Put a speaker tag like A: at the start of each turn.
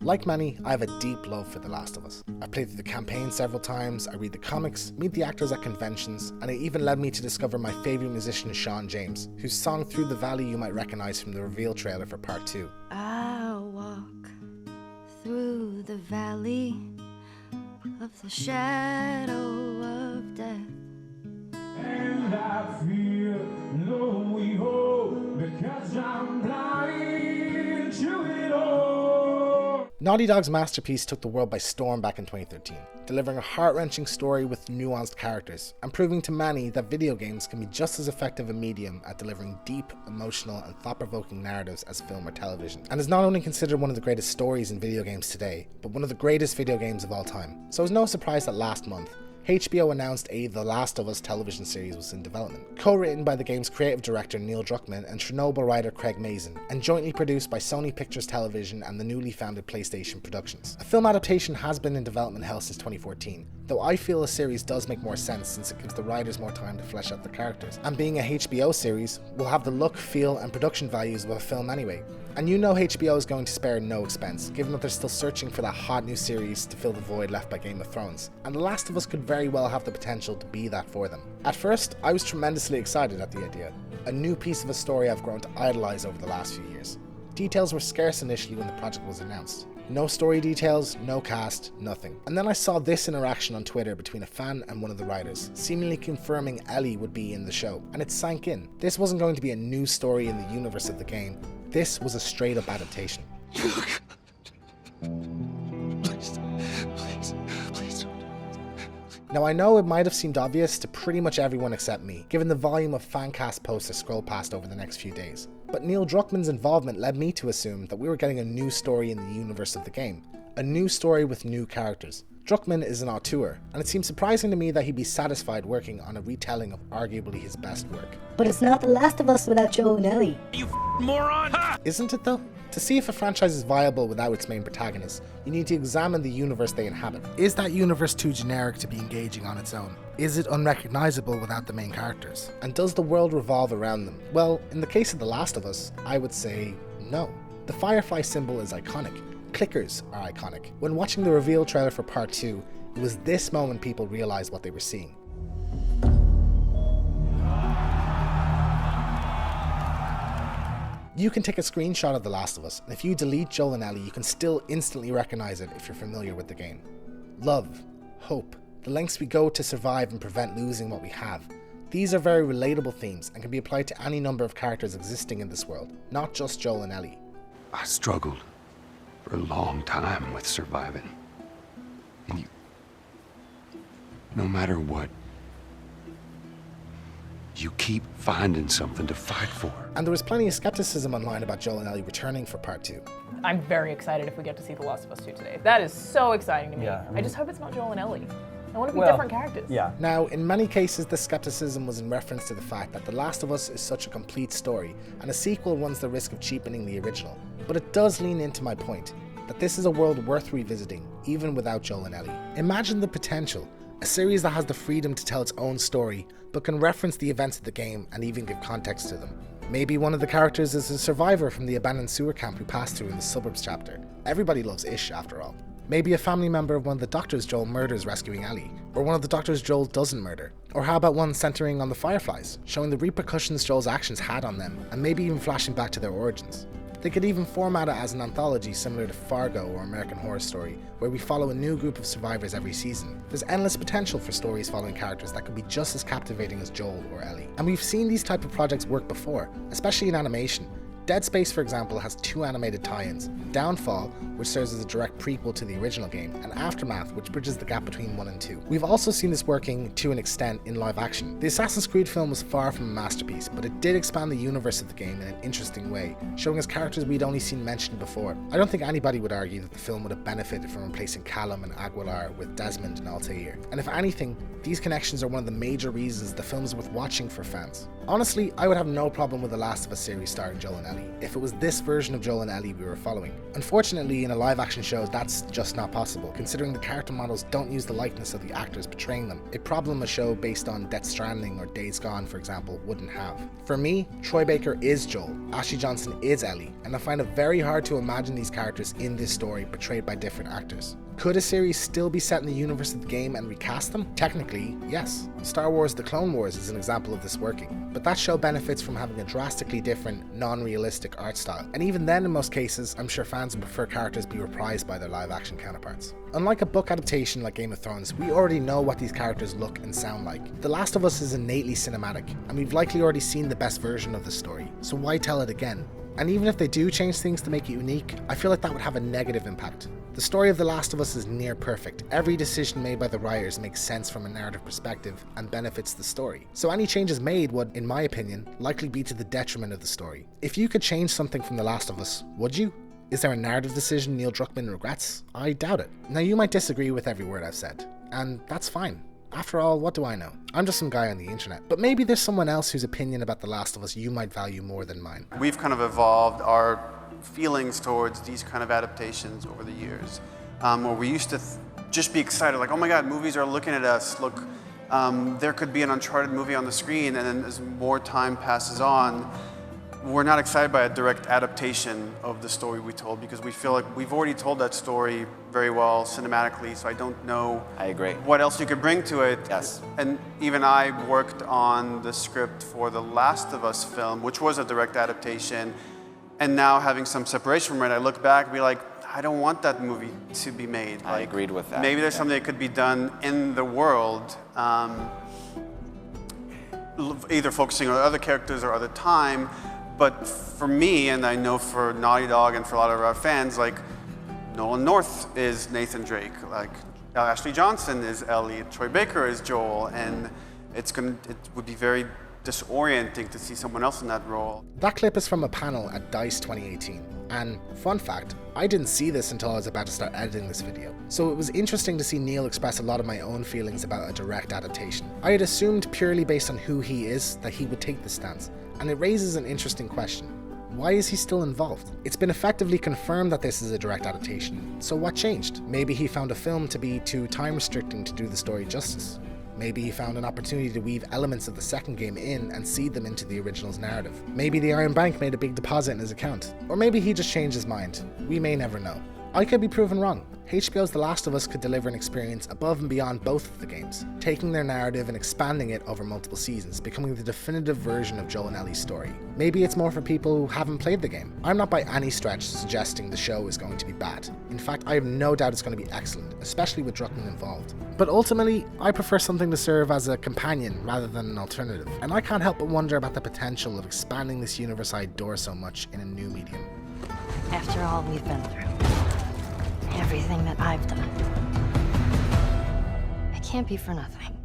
A: Like many, I have a deep love for The Last of Us. I've played through the campaign several times, I read the comics, meet the actors at conventions, and it even led me to discover my favourite musician, Sean James, whose song Through the Valley you might recognise from the reveal trailer for Part 2.
B: I'll walk through the valley of the shadow of death.
C: And I feel no hope because I'm blind to it all.
A: Naughty Dog's masterpiece took the world by storm back in 2013, delivering a heart-wrenching story with nuanced characters, and proving to many that video games can be just as effective a medium at delivering deep, emotional, and thought-provoking narratives as film or television, and is not only considered one of the greatest stories in video games today, but one of the greatest video games of all time. So it's no surprise that last month, HBO announced a The Last of Us television series was in development, co-written by the game's creative director Neil Druckman and Chernobyl writer Craig Mazin, and jointly produced by Sony Pictures Television and the newly founded PlayStation Productions. A film adaptation has been in development hell since 2014, though I feel a series does make more sense since it gives the writers more time to flesh out the characters. And being a HBO series, will have the look, feel, and production values of a film anyway. And you know HBO is going to spare no expense, given that they're still searching for that hot new series to fill the void left by Game of Thrones, and The Last of Us could very well have the potential to be that for them. At first, I was tremendously excited at the idea, a new piece of a story I've grown to idolize over the last few years. Details were scarce initially when the project was announced. No story details, no cast, nothing. And then I saw this interaction on Twitter between a fan and one of the writers, seemingly confirming Ellie would be in the show, and it sank in. This wasn't going to be a new story in the universe of the game, this was a straight up adaptation.
D: Please don't.
A: Now I know it might have seemed obvious to pretty much everyone except me, given the volume of fancast posts I scrolled past over the next few days. But Neil Druckman's involvement led me to assume that we were getting a new story in the universe of the game. A new story with new characters. Druckman is an auteur, and it seems surprising to me that he'd be satisfied working on a retelling of arguably his best work.
E: But it's not The Last of Us without Joel and Ellie.
D: You moron! Ha!
A: Isn't it though? To see if a franchise is viable without its main protagonist, you need to examine the universe they inhabit. Is that universe too generic to be engaging on its own? Is it unrecognizable without the main characters? And does the world revolve around them? Well, in the case of The Last of Us, I would say no. The Firefly Symbol is iconic. Clickers are iconic. When watching the reveal trailer for Part 2, it was this moment people realized what they were seeing. You can take a screenshot of The Last of Us, and if you delete Joel and Ellie, you can still instantly recognize it if you're familiar with the game. Love, hope, the lengths we go to survive and prevent losing what we have. These are very relatable themes and can be applied to any number of characters existing in this world, not just Joel and Ellie.
D: I struggled for a long time with surviving. And no matter what, you keep finding something to fight for.
A: And there was plenty of skepticism online about Joel and Ellie returning for Part 2.
F: I'm very excited if we get to see The Last of Us 2 today. That is so exciting to me.
G: Yeah,
F: I just hope it's not Joel and Ellie. I want it to be different characters.
G: Yeah.
A: Now, in many cases, the skepticism was in reference to the fact that The Last of Us is such a complete story, and a sequel runs the risk of cheapening the original. But it does lean into my point, that this is a world worth revisiting, even without Joel and Ellie. Imagine the potential. A series that has the freedom to tell its own story, but can reference the events of the game and even give context to them. Maybe one of the characters is a survivor from the abandoned sewer camp who passed through in the Suburbs chapter. Everybody loves Ish, after all. Maybe a family member of one of the doctors Joel murders rescuing Ellie, or one of the doctors Joel doesn't murder. Or how about one centering on the Fireflies, showing the repercussions Joel's actions had on them, and maybe even flashing back to their origins. They could even format it as an anthology similar to Fargo or American Horror Story, where we follow a new group of survivors every season. There's endless potential for stories following characters that could be just as captivating as Joel or Ellie. And we've seen these type of projects work before, especially in animation. Dead Space, for example, has 2 animated tie-ins, Downfall, which serves as a direct prequel to the original game, and Aftermath, which bridges the gap between 1 and 2. We've also seen this working to an extent in live action. The Assassin's Creed film was far from a masterpiece, but it did expand the universe of the game in an interesting way, showing us characters we'd only seen mentioned before. I don't think anybody would argue that the film would have benefited from replacing Callum and Aguilar with Desmond and Altair. And if anything, these connections are one of the major reasons the film is worth watching for fans. Honestly, I would have no problem with The Last of Us series starring Joel and Ellie. Ellie, if it was this version of Joel and Ellie we were following. Unfortunately, in a live action show, that's just not possible, considering the character models don't use the likeness of the actors portraying them, a problem a show based on Death Stranding or Days Gone, for example, wouldn't have. For me, Troy Baker is Joel, Ashley Johnson is Ellie, and I find it very hard to imagine these characters in this story portrayed by different actors. Could a series still be set in the universe of the game and recast them? Technically, yes. Star Wars The Clone Wars is an example of this working, but that show benefits from having a drastically different, non-realistic art style, and even then in most cases, I'm sure fans would prefer characters be reprised by their live-action counterparts. Unlike a book adaptation like Game of Thrones, we already know what these characters look and sound like. The Last of Us is innately cinematic, and we've likely already seen the best version of the story, so why tell it again? And even if they do change things to make it unique, I feel like that would have a negative impact. The story of The Last of Us is near perfect. Every decision made by the writers makes sense from a narrative perspective and benefits the story. So any changes made would, in my opinion, likely be to the detriment of the story. If you could change something from The Last of Us, would you? Is there a narrative decision Neil Druckman regrets? I doubt it. Now you might disagree with every word I've said, and that's fine. After all, what do I know? I'm just some guy on the internet. But maybe there's someone else whose opinion about The Last of Us you might value more than mine.
G: We've kind of evolved our feelings towards these kind of adaptations over the years, where we used to just be excited, like, oh my God, movies are looking at us. Look, there could be an Uncharted movie on the screen, and then as more time passes on, we're not excited by a direct adaptation of the story we told because we feel like we've already told that story very well cinematically, so I don't know
H: I agree.
G: What else you could bring to it.
H: Yes.
G: And even I worked on the script for the Last of Us film, which was a direct adaptation, and now having some separation from it, I look back and be like, I don't want that movie to be made.
H: I agreed with that.
G: Maybe there's something that could be done in the world, either focusing on other characters or other time. But for me, and I know for Naughty Dog and for a lot of our fans, like Nolan North is Nathan Drake, like Ashley Johnson is Ellie, Troy Baker is Joel, and it would be very disorienting to see someone else in that role.
A: That clip is from a panel at DICE 2018, and fun fact, I didn't see this until I was about to start editing this video. So it was interesting to see Neil express a lot of my own feelings about a direct adaptation. I had assumed purely based on who he is that he would take this stance, and it raises an interesting question. Why is he still involved? It's been effectively confirmed that this is a direct adaptation, so what changed? Maybe he found a film to be too time restricting to do the story justice. Maybe he found an opportunity to weave elements of the second game in and seed them into the original's narrative. Maybe the Iron Bank made a big deposit in his account. Or maybe he just changed his mind. We may never know. I could be proven wrong. HBO's The Last of Us could deliver an experience above and beyond both of the games, taking their narrative and expanding it over multiple seasons, becoming the definitive version of Joel and Ellie's story. Maybe it's more for people who haven't played the game. I'm not by any stretch suggesting the show is going to be bad. In fact, I have no doubt it's going to be excellent, especially with Druckman involved. But ultimately, I prefer something to serve as a companion rather than an alternative, and I can't help but wonder about the potential of expanding this universe I adore so much in a new medium.
B: After all we've been through, everything that I've done, it can't be for nothing.